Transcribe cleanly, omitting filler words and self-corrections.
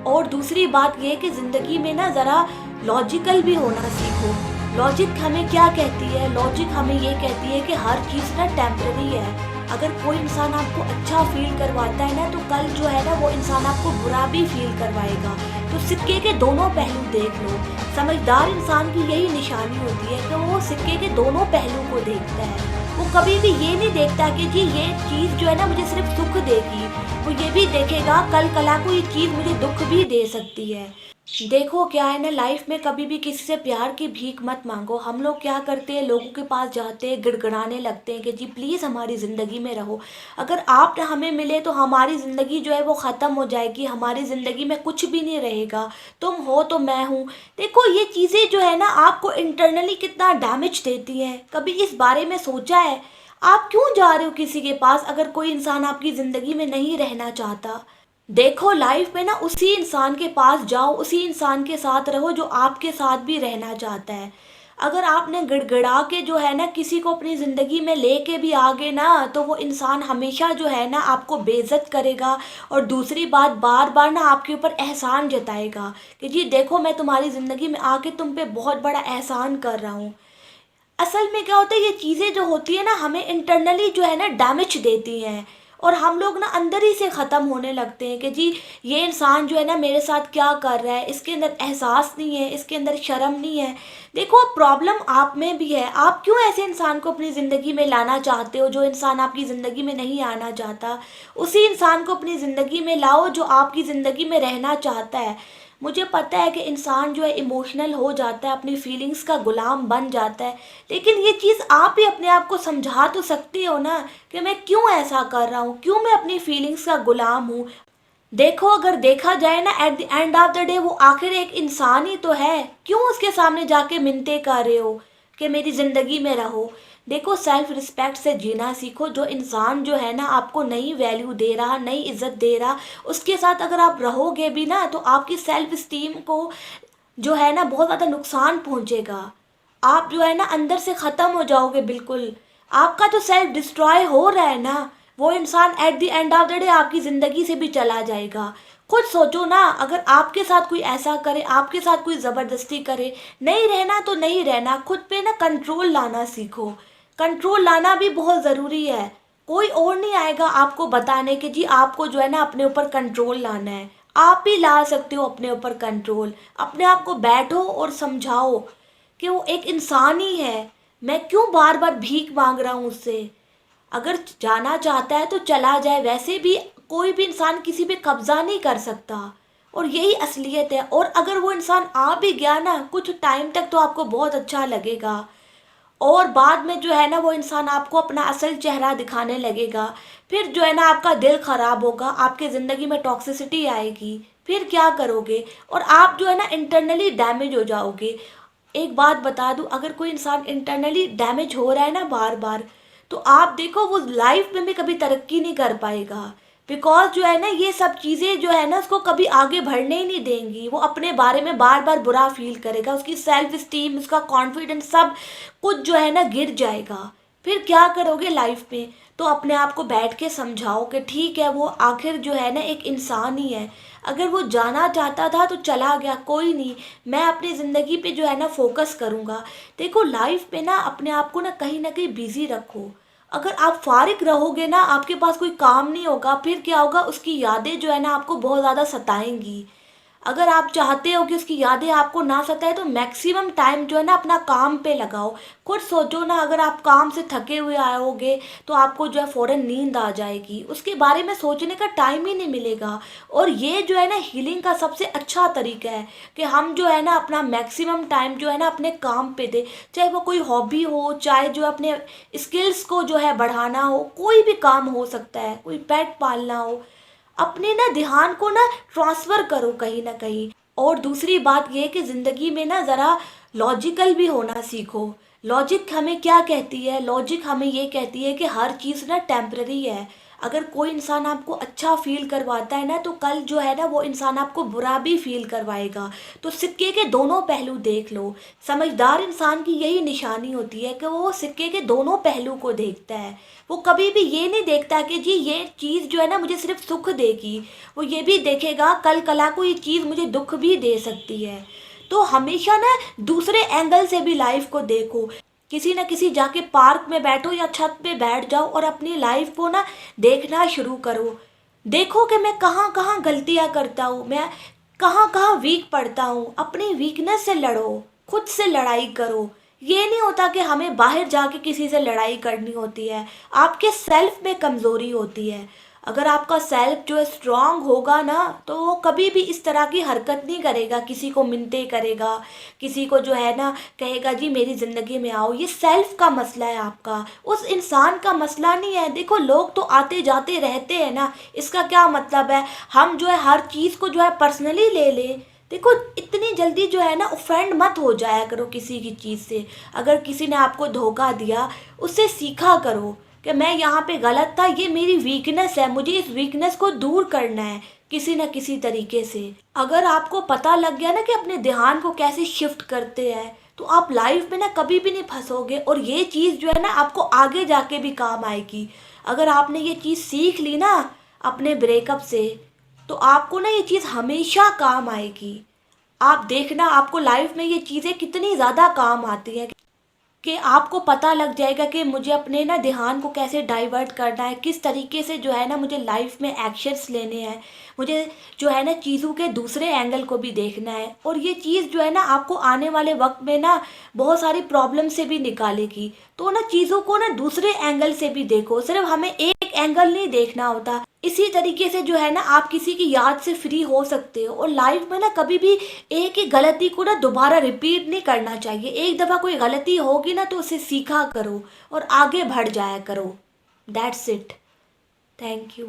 और दूसरी बात ये कि ज़िंदगी में ना ज़रा लॉजिकल भी होना सीखो। लॉजिक हमें क्या कहती है? लॉजिक हमें ये कहती है कि हर चीज़ ना टेम्पररी है। अगर कोई इंसान आपको अच्छा फ़ील करवाता है ना, तो कल जो है ना वो इंसान आपको बुरा भी फ़ील करवाएगा। तो सिक्के के दोनों पहलू देख लो। समझदार इंसान की यही निशानी होती है कि वो सिक्के के दोनों पहलू को देखता है। वो कभी भी ये नहीं देखता कि जी ये चीज़ जो है ना मुझे सिर्फ सुख देगी। वो ये भी देखेगा कल कला को ये चीज़ मुझे दुख भी दे सकती है। देखो क्या है ना, लाइफ में कभी भी किसी से प्यार की भीख मत मांगो। हम लोग क्या करते हैं, लोगों के पास जाते हैं, गिड़गिड़ाने लगते हैं कि जी प्लीज़ हमारी ज़िंदगी में रहो। अगर आप ना हमें मिले तो हमारी ज़िंदगी जो है वो ख़त्म हो जाएगी, हमारी ज़िंदगी में कुछ भी नहीं रहेगा। तुम हो तो मैं हूँ। देखो ये चीज़ें जो है ना आपको इंटरनली कितना डैमेज देती हैं, कभी इस बारे में सोचा है? आप क्यों जा रहे हो किसी के पास अगर कोई इंसान आपकी ज़िंदगी में नहीं रहना चाहता? देखो लाइफ में ना उसी इंसान के पास जाओ, उसी इंसान के साथ रहो जो आपके साथ भी रहना चाहता है। अगर आपने गिड़गिड़ा के जो है ना किसी को अपनी ज़िंदगी में लेके भी आ गए ना, तो वो इंसान हमेशा जो है ना आपको बेइज्जत करेगा। और दूसरी बात, बार बार ना आपके ऊपर एहसान जताएगा कि जी देखो मैं तुम्हारी ज़िंदगी में आके तुम पे बहुत बड़ा एहसान कर रहा हूँ। असल में क्या होता है, ये चीज़ें जो होती है ना हमें इंटरनली जो है ना डैमेज देती हैं। और हम लोग ना अंदर ही से ख़त्म होने लगते हैं कि जी ये इंसान जो है ना मेरे साथ क्या कर रहा है, इसके अंदर एहसास नहीं है, इसके अंदर शर्म नहीं है। देखो प्रॉब्लम आप में भी है। आप क्यों ऐसे इंसान को अपनी ज़िंदगी में लाना चाहते हो जो इंसान आपकी ज़िंदगी में नहीं आना चाहता? उसी इंसान को अपनी ज़िंदगी में लाओ जो आपकी ज़िंदगी में रहना चाहता है। मुझे पता है कि इंसान जो है इमोशनल हो जाता है, अपनी फीलिंग्स का गुलाम बन जाता है। लेकिन ये चीज़ आप ही अपने आप को समझा तो सकती हो ना कि मैं क्यों ऐसा कर रहा हूँ, क्यों मैं अपनी फीलिंग्स का गुलाम हूँ। देखो अगर देखा जाए ना at the end of the day वो आखिर एक इंसान ही तो है। क्यों उसके सामने जाके मिन्नतें कर रहे हो कि मेरी ज़िंदगी में रहो? देखो सेल्फ रिस्पेक्ट से जीना सीखो। जो इंसान जो है ना आपको नई वैल्यू दे रहा, नई इज्जत दे रहा, उसके साथ अगर आप रहोगे भी ना तो आपकी सेल्फ स्टीम को जो है ना बहुत ज़्यादा नुकसान पहुंचेगा। आप जो है ना अंदर से ख़त्म हो जाओगे बिल्कुल। आपका जो सेल्फ डिस्ट्रॉय हो रहा है ना, वो इंसान at the end of the day आपकी ज़िंदगी से भी चला जाएगा। खुद सोचो ना, अगर आपके साथ कोई ऐसा करे, आपके साथ कोई ज़बरदस्ती करे, नहीं रहना तो नहीं रहना। खुद पे ना कंट्रोल लाना सीखो। कंट्रोल लाना भी बहुत ज़रूरी है। कोई और नहीं आएगा आपको बताने कि जी आपको जो है ना अपने ऊपर कंट्रोल लाना है। आप ही ला सकते हो अपने ऊपर कंट्रोल। अपने आप को बैठो और समझाओ कि वो एक इंसान ही है। मैं क्यों बार बार भीख मांग रहा हूँ उससे? अगर जाना चाहता है तो चला जाए। वैसे भी कोई भी इंसान किसी पे कब्जा नहीं कर सकता। और यही असलियत है। और अगर वो इंसान आ भी गया ना, कुछ टाइम तक तो आपको बहुत अच्छा लगेगा। और बाद में जो है ना वो इंसान आपको अपना असल चेहरा दिखाने लगेगा। फिर जो है ना आपका दिल खराब होगा, आपके ज़िंदगी में टॉक्सिसिटी आएगी। फिर क्या करोगे? और आप जो है ना इंटरनली डैमेज हो जाओगे। एक बात बता दूं, अगर कोई इंसान इंटरनली डैमेज हो रहा है ना बार बार, तो आप देखो वो लाइफ में भी कभी तरक्की नहीं कर पाएगा। बिकॉज जो है ना ये सब चीज़ें जो है ना उसको कभी आगे बढ़ने ही नहीं देंगी। वो अपने बारे में बार बार बुरा फील करेगा, उसकी सेल्फ स्टीम, उसका कॉन्फिडेंस सब कुछ जो है ना गिर जाएगा। फिर क्या करोगे लाइफ में? तो अपने आप को बैठ के समझाओ कि ठीक है वो आखिर जो है ना एक इंसान ही है। अगर वो जाना चाहता था तो चला गया, कोई नहीं। मैं अपनी ज़िंदगी पे जो है ना फोकस करूँगा। देखो लाइफ में ना अपने आप को ना कहीं बिजी रखो। अगर आप फारिग रहोगे ना, आपके पास कोई काम नहीं होगा, फिर क्या होगा, उसकी यादें जो है ना आपको बहुत ज़्यादा सताएंगी। अगर आप चाहते हो कि उसकी यादें आपको ना सताए तो मैक्सिमम टाइम जो है ना अपना काम पे लगाओ। खुद सोचो ना, अगर आप काम से थके हुए आओगे तो आपको जो है फ़ौरन नींद आ जाएगी, उसके बारे में सोचने का टाइम ही नहीं मिलेगा। और ये जो है ना हीलिंग का सबसे अच्छा तरीका है कि हम जो है ना अपना मैक्सिमम टाइम जो है ना अपने काम पे दे। चाहे वो कोई हॉबी हो, चाहे जो अपने स्किल्स को जो है बढ़ाना हो, कोई भी काम हो सकता है, कोई पेट पालना हो। अपने ना ध्यान को ना ट्रांसफर करो कहीं ना कहीं। और दूसरी बात ये कि ज़िंदगी में ना ज़रा लॉजिकल भी होना सीखो। लॉजिक हमें क्या कहती है? लॉजिक हमें ये कहती है कि हर चीज़ ना टेम्पररी है। अगर कोई इंसान आपको अच्छा फील करवाता है ना, तो कल जो है ना वो इंसान आपको बुरा भी फील करवाएगा। तो सिक्के के दोनों पहलू देख लो। समझदार इंसान की यही निशानी होती है कि वो सिक्के के दोनों पहलू को देखता है। वो कभी भी ये नहीं देखता कि जी ये चीज़ जो है ना मुझे सिर्फ सुख देगी, वो ये भी देखेगा कल कला को ये चीज़ मुझे दुख भी दे सकती है। तो हमेशा ना दूसरे एंगल से भी लाइफ को देखो। किसी ना किसी जाके पार्क में बैठो या छत पे बैठ जाओ और अपनी लाइफ को ना देखना शुरू करो। देखो कि मैं कहाँ कहाँ गलतियाँ करता हूँ, मैं कहाँ कहाँ वीक पड़ता हूँ। अपनी वीकनेस से लड़ो, खुद से लड़ाई करो। ये नहीं होता कि हमें बाहर जाके किसी से लड़ाई करनी होती है, आपके सेल्फ में कमज़ोरी होती है। अगर आपका सेल्फ जो है स्ट्रांग होगा ना, तो वो कभी भी इस तरह की हरकत नहीं करेगा, किसी को मिन्नतें करेगा, किसी को जो है ना कहेगा जी मेरी ज़िंदगी में आओ। ये सेल्फ का मसला है आपका, उस इंसान का मसला नहीं है। देखो लोग तो आते जाते रहते हैं ना, इसका क्या मतलब है हम जो है हर चीज़ को जो है पर्सनली ले लें। देखो इतनी जल्दी जो है ना ऑफेंड मत हो जाया करो किसी की चीज़ से। अगर किसी ने आपको धोखा दिया, उससे सीखा करो कि मैं यहाँ पे गलत था, ये मेरी वीकनेस है, मुझे इस वीकनेस को दूर करना है किसी न किसी तरीके से। अगर आपको पता लग गया ना कि अपने ध्यान को कैसे शिफ्ट करते हैं, तो आप लाइफ में ना कभी भी नहीं फंसोगे और ये चीज़ जो है ना आपको आगे जाके भी काम आएगी। अगर आपने ये चीज़ सीख ली ना अपने ब्रेकअप से, तो आपको ना ये चीज़ हमेशा काम आएगी। आप देखना आपको लाइफ में ये चीज़ें कितनी ज़्यादा काम आती हैं कि आपको पता लग जाएगा कि मुझे अपने ना ध्यान को कैसे डाइवर्ट करना है, किस तरीके से जो है ना मुझे लाइफ में एक्शंस लेने हैं, मुझे जो है ना चीज़ों के दूसरे एंगल को भी देखना है। और ये चीज़ जो है ना आपको आने वाले वक्त में ना बहुत सारी प्रॉब्लम से भी निकालेगी। तो ना चीज़ों को ना दूसरे एंगल से भी देखो, सिर्फ हमें एक एंगल नहीं देखना होता। इसी तरीके से जो है ना आप किसी की याद से फ्री हो सकते हो। और लाइफ में ना कभी भी एक ही गलती को ना दोबारा रिपीट नहीं करना चाहिए। एक दफ़ा कोई गलती होगी ना तो उसे सीखा करो और आगे बढ़ जाया करो। That's it. Thank you.